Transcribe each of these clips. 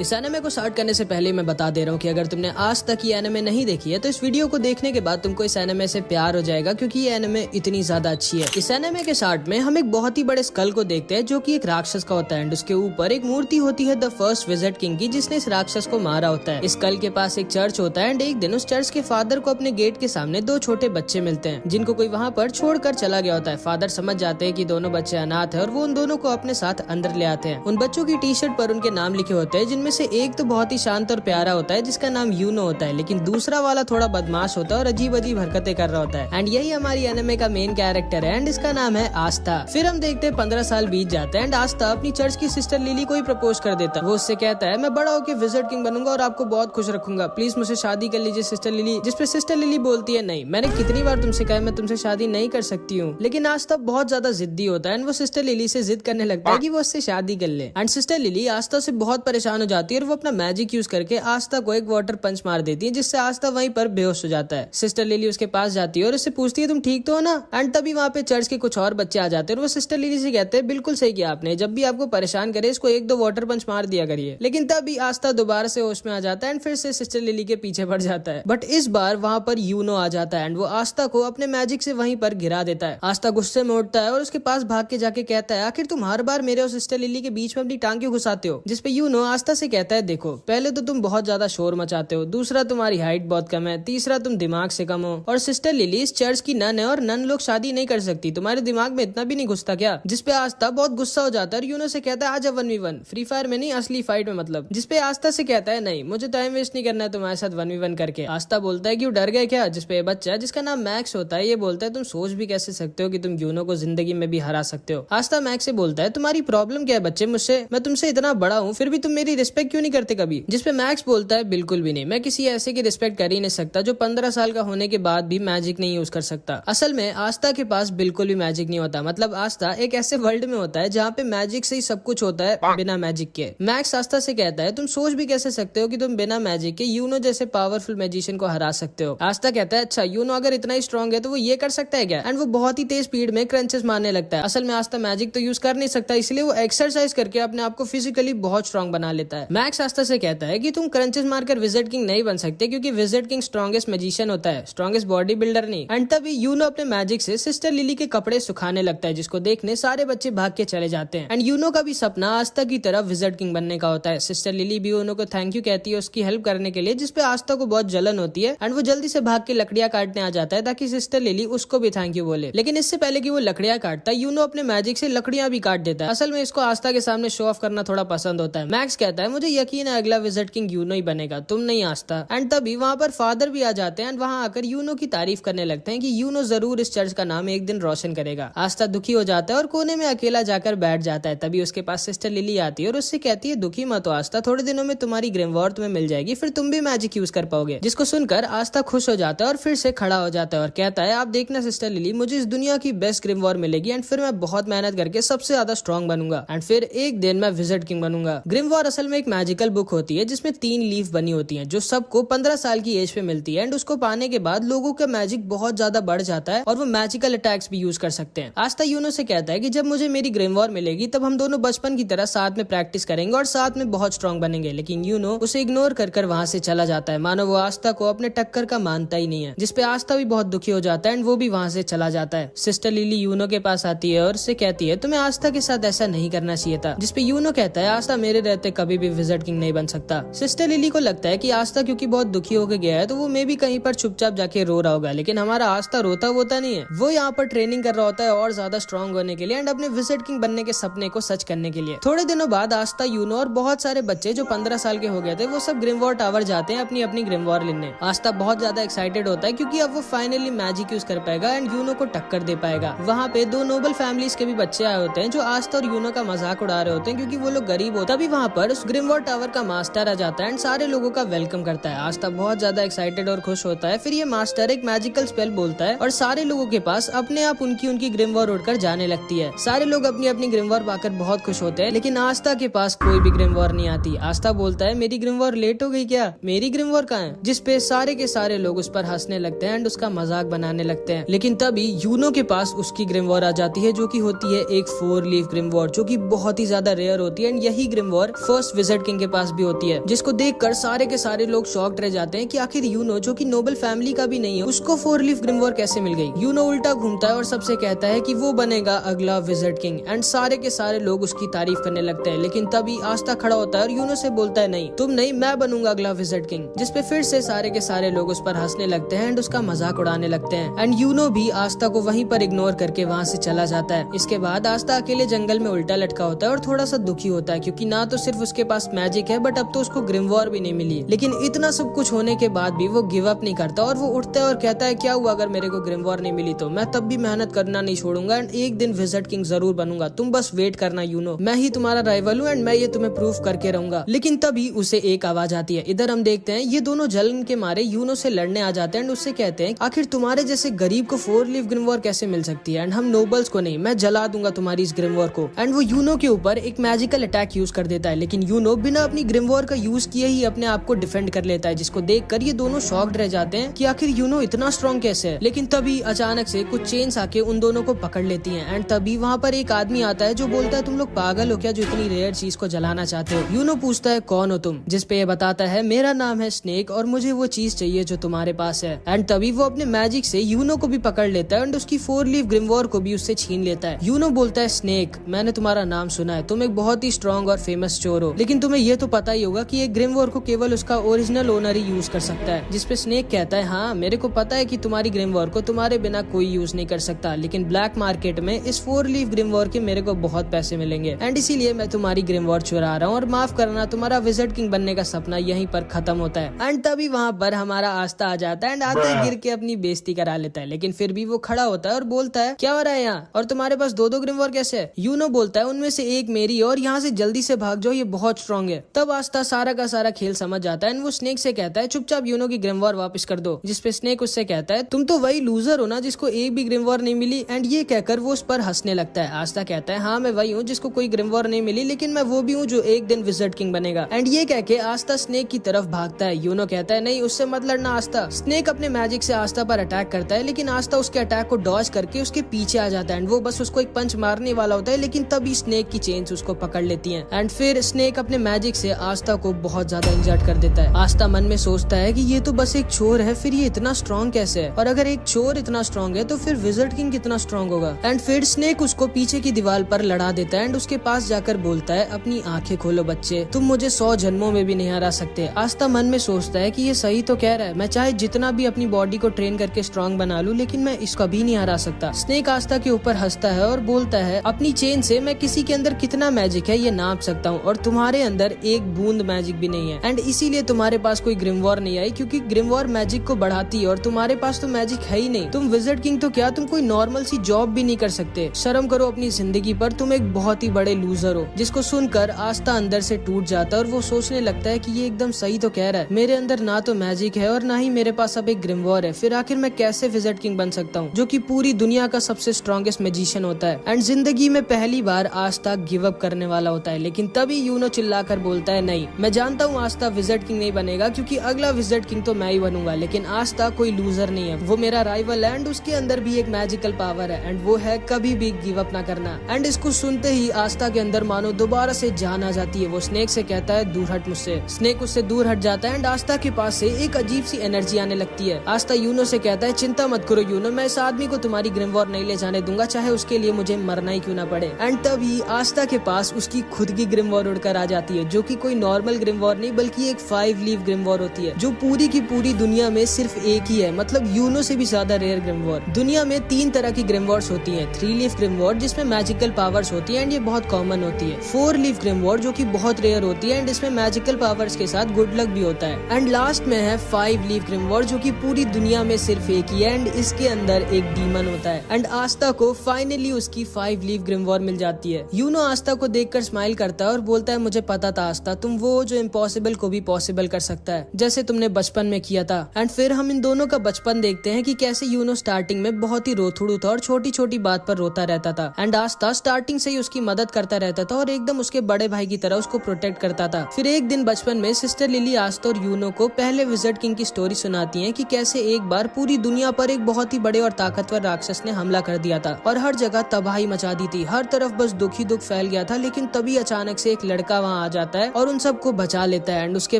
इस एनिमे को स्टार्ट करने से पहले मैं बता दे रहा हूँ कि अगर तुमने आज तक ये एनिमे नहीं देखी है तो इस वीडियो को देखने के बाद तुमको इस एनिमे से प्यार हो जाएगा, क्योंकि ये एनिमे इतनी ज्यादा अच्छी है। इस एनिमे के स्टार्ट में हम एक बहुत ही बड़े स्कल को देखते हैं जो कि एक राक्षस का होता है एंड उसके ऊपर एक मूर्ति होती है द फर्स्ट विजिट किंग की, जिसने इस राक्षस को मारा होता है। इस स्कल के पास एक चर्च होता है एंड एक दिन उस चर्च के फादर को अपने गेट के सामने दो छोटे बच्चे मिलते हैं जिनको कोई वहाँ पर छोड़कर चला गया होता है। फादर समझ जाते हैं कि दोनों बच्चे अनाथ है और वो उन दोनों को अपने साथ अंदर ले आते हैं। उन बच्चों की टी शर्ट पर उनके नाम लिखे होते हैं, जिनमें से एक तो बहुत ही शांत और प्यारा होता है जिसका नाम यूनो होता है, लेकिन दूसरा वाला थोड़ा बदमाश होता है और अजीब अजीब हरकतें कर रहा होता है। एंड यही हमारी एनिमे का मेन कैरेक्टर है एंड इसका नाम है आस्था। फिर हम देखते हैं 15 साल बीत जाते हैं एंड आस्था अपनी चर्च की सिस्टर लिली को ही प्रपोज कर देता है। वो उससे कहता है मैं बड़ा होकर विजिट किंग बनूंगा और आपको बहुत खुश रखूंगा, प्लीज मुझसे शादी कर लीजिए सिस्टर लिली। जिसपे सिस्टर लिली बोलती है नहीं, मैंने कितनी बार तुमसे कहा मैं तुमसे शादी नहीं कर सकती हूँ। लेकिन आस्था बहुत ज्यादा जिद्दी होता है एंड वो सिस्टर लिली से जिद करने लगता है कि वो उससे शादी कर ले। एंड सिस्टर लिली आस्था से बहुत परेशान हो जाती है और वो अपना मैजिक यूज करके आस्था को एक वाटर पंच मार देती है, जिससे आस्था वहीं पर बेहोश हो जाता है। सिस्टर लिली उसके पास जाती है और उससे पूछती है तुम ठीक तो हो ना। एंड तभी वहाँ पे चर्च के कुछ और बच्चे आ जाते हैं और वो सिस्टर लिली से कहते हैं बिल्कुल सही किया आपने, जब भी आपको परेशान करे इसको एक दो वाटर पंच मार दिया करिए। लेकिन तभी आस्था दोबारा से होश में आ जाता है एंड फिर से सिस्टर लिली के पीछे पड़ जाता है। बट इस बार वहाँ पर यूनो आ जाता है एंड वो आस्था को अपने मैजिक से वहीं पर गिरा देता है। आस्था गुस्से में उठता है और उसके पास भाग के जाके कहता है आखिर तुम हर बार मेरे और सिस्टर लिली के बीच में अपनी टांग क्यों घुसाते हो। जिसपे यूनो आस्था से कहता है देखो पहले तो तुम बहुत ज्यादा शोर मचाते हो, दूसरा तुम्हारी हाइट बहुत कम है, तीसरा तुम दिमाग से कम हो, और सिस्टर लिली इस चर्च की नन है और नन लोग शादी नहीं कर सकती, तुम्हारे दिमाग में इतना भी नहीं घुसता क्या। जिसपे आस्था बहुत गुस्सा हो जाता है और यूनो से कहता है आजा 1v1, फ्री फायर में नहीं असली फाइट में मतलब। जिसपे आस्था से कहता है नहीं मुझे टाइम वेस्ट नहीं करना है तुम्हारे साथ 1v1 करके। आस्था बोलता है कि डर गए क्या। जिसपे बच्चा जिसका नाम मैक्स होता है ये बोलता है तुम सोच भी कैसे सकते हो कि तुम यूनो को जिंदगी में भी हरा सकते हो। आस्था मैक्स से बोलता है तुम्हारी प्रॉब्लम क्या है बच्चे मुझसे, मैं तुमसे इतना बड़ा हूँ फिर भी तुम मेरी रिस्पेक्ट क्यों नहीं करते कभी। जिसपे मैक्स बोलता है बिल्कुल भी नहीं, मैं किसी ऐसे की रिस्पेक्ट कर ही नहीं सकता जो 15 साल का होने के बाद भी मैजिक नहीं यूज कर सकता। असल में आस्था के पास बिल्कुल भी मैजिक नहीं होता, मतलब आस्था एक ऐसे वर्ल्ड में होता है जहाँ पे मैजिक से ही सब कुछ होता है बिना मैजिक के। मैक्स आस्था से कहता है तुम सोच भी कैसे सकते हो कि तुम बिना मैजिक के यूनो जैसे पावरफुल मैजिशियन को हरा सकते हो। आस्था कहता है अच्छा यूनो अगर इतना ही स्ट्रॉन्ग है तो वो ये कर सकता है क्या। एंड वो बहुत ही तेज स्पीड में क्रंचेस मारने लगता है। असल में आस्था मैजिक तो यूज कर नहीं सकता, इसलिए वो एक्सरसाइज करके अपने आप को फिजिकली बहुत स्ट्रॉन्ग बना लेता है। मैक्स आस्था से कहता है कि तुम क्रंचेस मारकर विजिट किंग नहीं बन सकते, क्योंकि विजिट किंग स्ट्रॉन्गेस्ट मैजिशियन होता है, स्ट्रॉन्गेस्ट बॉडी बिल्डर नहीं। एंड तभी यूनो अपने मैजिक से सिस्टर लिली के कपड़े सुखाने लगता है, जिसको देखने सारे बच्चे भाग के चले जाते हैं। एंड यूनो का भी सपना आस्था की तरह विजिट किंग बनने का होता है। सिस्टर लिली भी यूनो को थैंक यू कहती है उसकी हेल्प करने के लिए, जिसपे आस्था को बहुत जलन होती है एंड वो जल्दी से भाग के लकड़ियां काटने आ जाता है ताकि सिस्टर लिली उसको भी थैंक यू बोले। लेकिन इससे पहले कि वो लकड़ियां काटता है यूनो अपने मैजिक से लकड़ियां भी काट देता है। असल में इसको आस्था के सामने शो ऑफ करना थोड़ा पसंद होता है। मैक्स कहता है मुझे यकीन है अगला विजिट किंग यूनो ही बनेगा, तुम नहीं आस्था। एंड तभी वहाँ पर फादर भी आ जाते हैं एंड वहाँ आकर यूनो की तारीफ करने लगते हैं कि यूनो जरूर इस चर्च का नाम एक दिन रोशन करेगा। आस्था दुखी हो जाता है और कोने में अकेला जाकर बैठ जाता है। तभी उसके पास सिस्टर लिली आती है और उससे कहती है दुखी मत हो आस्था, थोड़े दिनों में तुम्हारी ग्रिमवॉर तुम्हें मिल जाएगी, फिर तुम भी मैजिक यूज कर पाओगे। जिसको सुनकर आस्था खुश हो जाता है और फिर से खड़ा हो जाता है और कहता है आप देखना सिस्टर लिली, मुझे इस दुनिया की बेस्ट ग्रिमवॉर मिलेगी एंड फिर मैं बहुत मेहनत करके सबसे ज्यादा स्ट्रॉन्ग बनूंगा एंड फिर एक दिन मैं विजिट किंग बनूंगा। ग्रिमवॉर असल में एक मैजिकल बुक होती है जिसमें 3 लीफ बनी होती है जो सबको 15 साल की एज पे मिलती है एंड उसको पाने के बाद लोगों का मैजिक बहुत ज्यादा बढ़ जाता है और वो मैजिकल अटैक्स भी यूज कर सकते हैं। आस्था यूनो से कहता है कि जब मुझे मेरी ग्रिमवॉर मिलेगी तब हम दोनों बचपन की तरह साथ में प्रैक्टिस करेंगे और साथ में बहुत स्ट्रॉन्ग बनेंगे। लेकिन यूनो उसे इग्नोर कर वहाँ से चला जाता है, मानो वो आस्था को अपने टक्कर का मानता ही नहीं है। जिसपे आस्था भी बहुत दुखी हो जाता है एंड वो भी वहाँ से चला जाता है। सिस्टर लिली यूनो के पास आती है और उससे कहती है तुम्हें आस्था के साथ ऐसा नहीं करना चाहिए था। जिसपे यूनो कहता है आस्था मेरे रहते कभी भी विजिट किंग नहीं बन सकता। सिस्टर लिली को लगता है कि आस्था क्योंकि बहुत दुखी होकर गया है तो वो मे भी कहीं पर चुपचाप जाके रो रहा होगा, लेकिन हमारा आस्था रोता वोता नहीं है, वो यहाँ पर ट्रेनिंग कर रहा होता है और ज्यादा स्ट्रॉन्ग होने के लिए एंड अपने विजिट किंग बनने के सपने को सच करने के लिए। थोड़े दिनों बाद आस्था यूनो और बहुत सारे बच्चे जो 15 साल के हो गए थे वो सब ग्रिमवॉर टावर जाते हैं अपनी अपनी ग्रिमवॉर लेने। आस्था बहुत ज्यादा एक्साइटेड होता है क्योंकि अब वो फाइनली मैजिक यूज कर पाएगा एंड यूनो को टक्कर दे पाएगा। वहाँ पे 2 नोबल फैमिलीज के भी बच्चे आए होते हैं जो आस्था और यूनो का मजाक उड़ा रहे होते हैं क्योंकि वो लोग गरीब होता। तभी वहाँ पर उस ग्रिमवॉर टावर का मास्टर आ जाता है एंड सारे लोगों का वेलकम करता है। आस्था बहुत ज्यादा एक्साइटेड और खुश होता है। फिर ये मास्टर एक मैजिकल स्पेल बोलता है और सारे लोगों के पास अपने आप उनकी ग्रिमवॉर उड़कर जाने लगती है। सारे लोग अपनी अपनी ग्रिमवॉर पाकर बहुत खुश होते हैं, लेकिन आस्था के पास कोई भी ग्रिमवॉर नहीं आती। आस्था बोलता है मेरी ग्रिमवॉर लेट हो गई क्या, मेरी ग्रिमवॉर कहाँ है। जिसपे सारे के सारे लोग उस पर हंसने लगते हैं एंड उसका मजाक बनाने लगते हैं। लेकिन तभी यूनो के पास उसकी ग्रिमवॉर आ जाती है जो कि होती है एक 4 लीफ ग्रिमवॉर जो कि बहुत ही ज्यादा रेयर होती है एंड यही ग्रिमवॉर फर्स्ट विज़र्ड किंग के पास भी होती है, जिसको देखकर सारे के सारे लोग शॉक्ड रह जाते हैं कि आखिर यूनो जो कि नोबल फैमिली का भी नहीं है उसको 4 लीफ ग्रिमवॉर कैसे मिल गई। यूनो उल्टा घूमता है और सबसे कहता है कि वो बनेगा अगला विज़र्ड किंग एंड सारे के सारे लोग उसकी तारीफ करने लगते हैं। लेकिन तभी आस्ता खड़ा होता है और यूनो से बोलता है नहीं तुम नहीं, मैं बनूंगा अगला विज़र्ड किंग, जिसपे फिर से सारे के सारे लोग उस पर हंसने लगते हैं एंड उसका मजाक उड़ाने लगते हैं। एंड यूनो भी आस्था को वहीं पर इग्नोर करके वहाँ से चला जाता है। इसके बाद आस्था अकेले जंगल में उल्टा लटका होता है और थोड़ा सा दुखी होता है क्योंकि ना तो सिर्फ उसके पास मैजिक है बट अब तो उसको ग्रिमवॉर भी नहीं मिली। लेकिन इतना सब कुछ होने के बाद भी वो गिव अप नहीं करता और वो उठता है और कहता है क्या हुआ अगर मेरे को ग्रिमवॉर नहीं मिली तो मैं तब भी मेहनत करना नहीं छोड़ूंगा एंड एक दिन विज़र्ड किंग जरूर बनूंगा, तुम बस वेट करना यूनो, मैं ही तुम्हारा राइवल हूँ एंड मैं ये तुम्हें प्रूव करके रहूंगा। लेकिन तभी उसे एक आवाज आती है। इधर हम देखते हैं ये दोनों जलन के मारे यूनो से लड़ने आ जाते हैं एंड उससे कहते हैं आखिर तुम्हारे जैसे गरीब को 4 लीफ ग्रिमवॉर कैसे मिल सकती है एंड हम नोबल्स को नहीं, मैं जला दूंगा तुम्हारी इस ग्रिमवॉर को। एंड वो यूनो के ऊपर एक मैजिकल अटैक यूज कर देता है, लेकिन यूनो बिना अपनी ग्रिमवॉर का यूज किए ही अपने आप को डिफेंड कर लेता है, जिसको देखकर ये दोनों शॉक्ड रह जाते हैं कि आखिर यूनो इतना स्ट्रॉन्ग कैसे है। लेकिन तभी अचानक से कुछ चेन्स आके उन दोनों को पकड़ लेती हैं एंड तभी वहाँ पर एक आदमी आता है जो बोलता है तुम लोग पागल हो क्या जो इतनी रेयर चीज को जलाना चाहते हो। यूनो पूछता है कौन हो तुम, जिसपे ये बताता है मेरा नाम है स्नेक और मुझे वो चीज चाहिए जो तुम्हारे पास है। एंड तभी वो अपने मैजिक से यूनो को भी पकड़ लेता है एंड उसकी 4 लीफ ग्रिमवॉर को भी उससे छीन लेता है। यूनो बोलता है स्नेक मैंने तुम्हारा नाम सुना है, तुम एक बहुत ही स्ट्रॉन्ग और फेमस चोर हो, लेकिन तुम्हें ये तो पता ही होगा कि एक ग्रिमवॉर को केवल उसका ओरिजिनल ओनर ही यूज कर सकता है। जिसपे स्नेक कहता है हाँ मेरे को पता है कि तुम्हारी ग्रिमवॉर को तुम्हारे बिना कोई यूज नहीं कर सकता, लेकिन ब्लैक मार्केट में इस 4 लीफ ग्रिमवॉर के मेरे को बहुत पैसे मिलेंगे एंड इसीलिए मैं तुम्हारी ग्रिमवॉर चुरा रहा हूँ और माफ करना तुम्हारा विज़र्ड किंग बनने का सपना यहीं पर खत्म होता है। एंड तभी वहाँ पर हमारा आस्था आ जाता है एंड आते गिर के अपनी बेइज्जती करा लेता है, लेकिन फिर भी वो खड़ा होता है और बोलता है क्या हो रहा है यहाँ और तुम्हारे पास 2-2 ग्रिमवॉर कैसे है। यूनो बोलता है उनमें से एक मेरी और यहाँ से जल्दी से भाग जाओ, ये बहुत स्ट्रॉन्ग है। तब आस्था सारा का सारा खेल समझ जाता है एंड वो स्नेक से कहता है चुपचाप यूनो की ग्रिमवॉर वापस कर दो, जिसपे स्नेक उससे कहता है तुम तो वही लूजर हो ना जिसको एक भी ग्रिमवॉर नहीं मिली। एंड ये कहकर वो उस पर हंसने लगता है। आस्था कहता है हाँ मैं वही हूँ जिसको कोई ग्रिमवॉर नहीं मिली, लेकिन मैं वो भी हूँ जो एक दिन विज़र्ड किंग बनेगा। एंड ये कह के आस्था स्नेक की तरफ भागता है। यूनो कहता है नहीं उससे मत लड़ना आस्था। स्नेक अपने मैजिक से आस्था पर अटैक करता है, लेकिन आस्था उसके अटैक को डॉज करके उसके पीछे आ जाता है एंड वो बस उसको एक पंच मारने वाला होता है, लेकिन तभी स्नेक की चेन्स उसको पकड़ लेती हैं एंड फिर स्नेक अपने मैजिक से आस्था को बहुत ज्यादा इंजर्ड कर देता है। आस्था मन में सोचता है कि ये तो बस एक चोर है, फिर ये इतना स्ट्रॉन्ग कैसे है, और अगर एक चोर इतना स्ट्रॉन्ग है तो फिर विज़र्ड किंग कितना स्ट्रॉन्ग होगा। एंड फिर स्नेक उसको पीछे की दीवार पर लड़ा देता है एंड उसके पास जाकर बोलता है अपनी आंखें खोलो बच्चे, तुम मुझे 100 जन्मों में भी नहीं हरा सकते। आस्था मन में सोचता है कि ये सही तो कह रहा है, मैं चाहे जितना भी अपनी बॉडी को ट्रेन करके स्ट्रॉन्ग बना लूं, लेकिन मैं इसका भी नहीं हरा सकता। स्नेक आस्था के ऊपर हंसता है और बोलता है अपनी चेन से मैं किसी के अंदर कितना मैजिक है ये नाप सकता हूँ, और तुम्हारे अंदर एक बूंद मैजिक भी नहीं है एंड इसीलिए तुम्हारे पास कोई ग्रिमवॉर नहीं आई, क्योंकि ग्रिमवॉर मैजिक को बढ़ाती है और तुम्हारे पास तो मैजिक है ही नहीं। तुम विज़र्ड किंग तो क्या, तुम कोई नॉर्मल सी जॉब भी नहीं कर सकते। शर्म करो अपनी जिंदगी पर, तुम एक बहुत ही बड़े लूजर हो। जिसको सुनकर आस्था अंदर से टूट जाता है और वो सोचने लगता है कि ये एकदम सही तो कह रहा है, मेरे अंदर ना तो मैजिक है और ना ही मेरे पास अब एक ग्रिमवॉर है, फिर आखिर मैं कैसे विज़र्ड किंग बन सकता हूँ जो कि पूरी दुनिया का सबसे स्ट्रॉन्गेस्ट मैजिशियन होता है। एंड जिंदगी में पहली बार आस्था गिव अप करने वाला होता है, लेकिन तभी यूनो चिल्लाकर बोलता है नहीं, मैं जानता हूँ आस्था विज़र्ड किंग नहीं बनेगा, क्योंकि अगला विज़र्ड किंग तो मैं ही बनूंगा, लेकिन आस्था कोई लूजर नहीं है, वो मेरा राइवल है एंड उसके अंदर भी एक मैजिकल पावर है एंड वो है कभी भी गिव अप ना करना। एंड इसको सुनते ही आस्था के अंदर मानो दोबारा से जान आ जाती है। वो स्नेक से कहता है दूर हट मुझसे। स्नेक उससे दूर हट जाता है एंड आस्था के पास से एक अजीब सी एनर्जी आने लगती है। आस्था यूनो से कहता है चिंता मत करो यूनो, मैं इस आदमी को तुम्हारी ग्रिमवॉर नहीं ले जाने दूंगा, चाहे उसके लिए मुझे मरना ही क्यों ना पड़े। एंड तभी आस्था के पास उसकी खुद की ग्रिमवॉर उड़कर आ जाती है, जो कि कोई नॉर्मल ग्रिमवॉर नहीं बल्कि एक 5 लीफ ग्रिमवॉर होती है, जो पूरी की पूरी दुनिया में सिर्फ एक ही है, मतलब यूनो से भी ज्यादा रेयर ग्रिमवॉर। दुनिया में 3 तरह की ग्रिमवॉर्स होती हैं। 3 लीफ ग्रिमवॉर जिसमें मैजिकल पावर्स होती है एंड ये बहुत कॉमन होती है। 4 लीफ ग्रिमवॉर जो कि बहुत रेयर होती है एंड इसमें मैजिकल पावर्स के साथ गुड लक भी होता है। एंड लास्ट में है 5 लीफ ग्रिमवॉर जो कि पूरी दुनिया में सिर्फ एक ही है एंड इसके अंदर एक डीमन होता है। एंड आस्था को फाइनली उसकी 5 लीफ ग्रिमवॉर मिल जाती है। यूनो आस्था को देखकर स्माइल करता है और बोलता है मुझे पता था आस्था, तुम वो जो इम्पॉसिबल को भी पॉसिबल कर सकता है, जैसे तुमने बचपन में किया था। एंड फिर हम इन दोनों का बचपन देखते हैं कि कैसे यूनो स्टार्टिंग में बहुत ही रोथुड़ू था और छोटी छोटी बात पर रोता रहता था एंड आस्था स्टार्टिंग से ही उसकी मदद करता रहता था और एकदम उसके बड़े भाई की तरह उसको प्रोटेक्ट करता था। फिर एक दिन बचपन में सिस्टर लिली आस्था और यूनो को पहले विज़र्ड किंग की स्टोरी सुनाती है कि कैसे एक बार पूरी दुनिया पर एक बहुत ही बड़े और ताकतवर राक्षस ने हमला कर दिया था और हर जगह तबाही मचा दी थी, हर तरफ बस दुख ही दुख फैल गया था। लेकिन तभी अचानक से एक लड़का वहाँ वहाँ आ जाता है और उन सबको बचा लेता है। एंड उसके